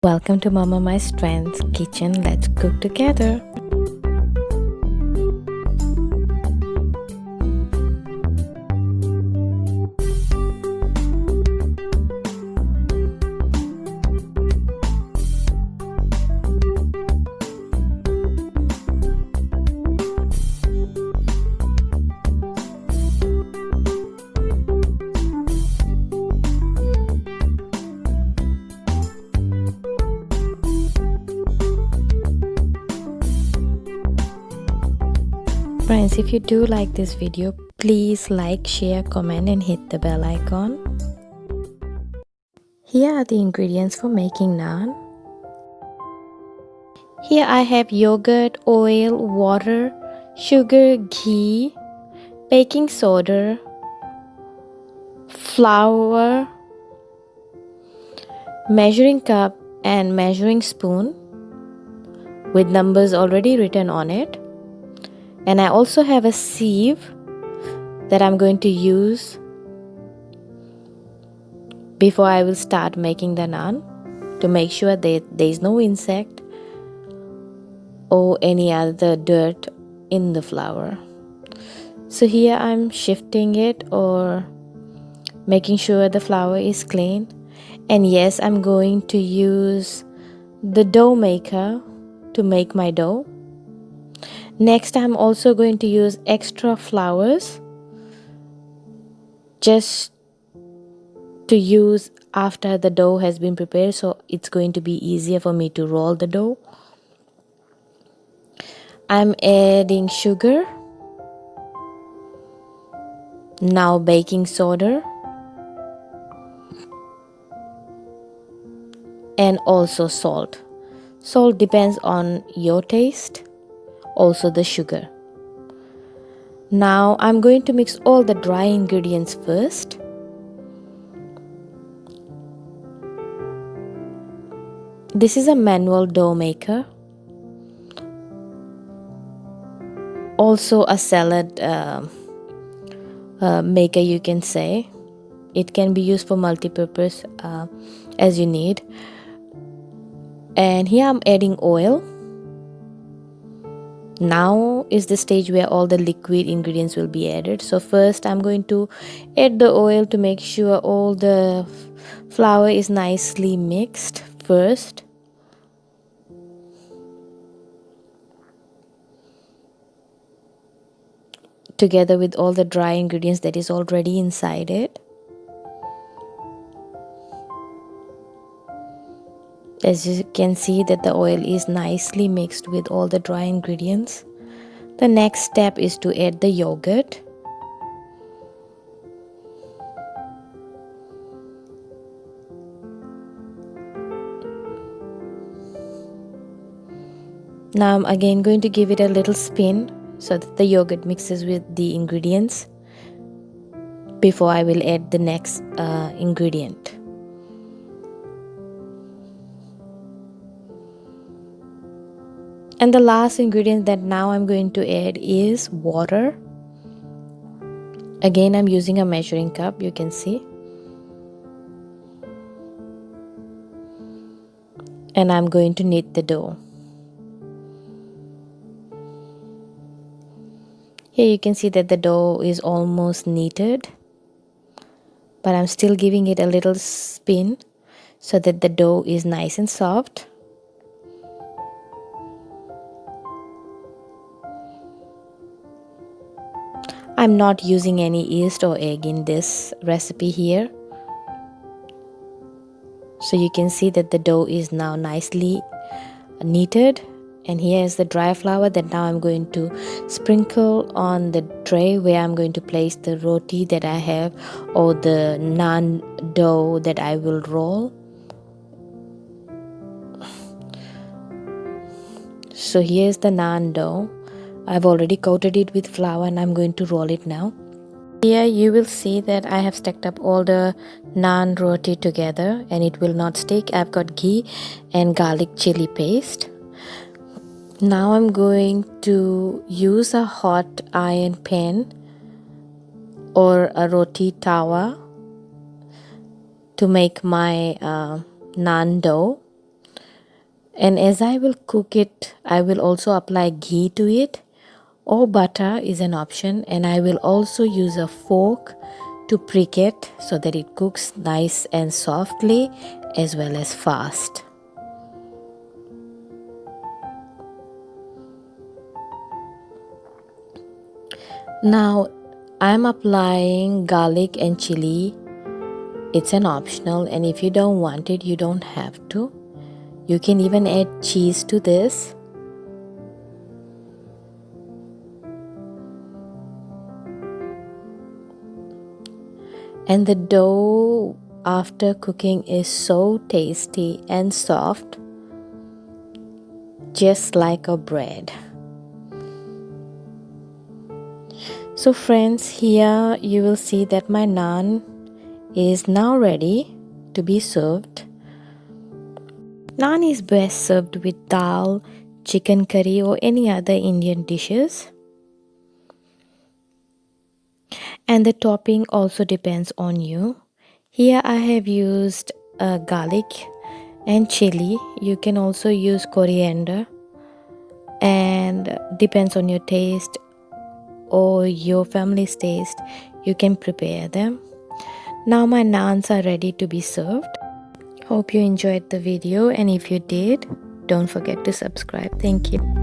Welcome to Mama My Strength's Kitchen. Let's cook together. Friends, if you do like this video, please like, share, comment and hit the bell icon. Here are the ingredients for making naan. Here I have yogurt, oil, water, sugar, ghee, baking soda, flour, measuring cup and measuring spoon with numbers already written on it. And I also have a sieve that I'm going to use before I will start making the naan to make sure that there is no insect or any other dirt in the flour. So here I'm shifting it or making sure the flour is clean. And yes, I'm going to use the dough maker to make my dough. Next, I'm also going to use extra flours just to use after the dough has been prepared, so it's going to be easier for me to roll the dough. I'm adding sugar, now baking soda, and also salt. Salt depends on your taste. Also the sugar. Now I'm going to mix all the dry ingredients first. This is a manual dough maker. Also a salad maker, you can say. It can be used for multi-purpose as you need. And here I'm adding oil. Now is the stage where all the liquid ingredients will be added. So first I'm going to add the oil to make sure all the flour is nicely mixed first. Together with all the dry ingredients that is already inside it. As you can see that the oil is nicely mixed with all the dry ingredients. The next step is to add the yogurt. Now I'm again going to give it a little spin so that the yogurt mixes with the ingredients before I will add the next ingredient. And the last ingredient that now I'm going to add is water. Again, I'm using a measuring cup, you can see. And I'm going to knead the dough. Here you can see that the dough is almost kneaded. But I'm still giving it a little spin so that the dough is nice and soft. I'm not using any yeast or egg in this recipe here. So you can see that the dough is now nicely kneaded. And here is the dry flour that now I'm going to sprinkle on the tray where I'm going to place the roti that I have or the naan dough that I will roll. So here's the naan dough. I've already coated it with flour and I'm going to roll it now. Here you will see that I have stacked up all the naan roti together and it will not stick. I've got ghee and garlic chili paste. Now I'm going to use a hot iron pan or a roti tawa to make my naan dough. And as I will cook it, I will also apply ghee to it, or butter is an option, and I will also use a fork to prick it so that it cooks nice and softly as well as fast. Now I'm applying garlic and chili. It's an optional, and if you don't want it, you don't have to. You can even add cheese to this. And the dough after cooking is so tasty and soft, just like a bread. So friends, here you will see that my naan is now ready to be served. Naan is best served with dal, chicken curry or any other Indian dishes. And the topping also depends on you. Here I have used garlic and chili. You can also use coriander, and depends on your taste or your family's taste, you can prepare them. Now my naans are ready to be served. Hope you enjoyed the video, and if you did, don't forget to subscribe. Thank you.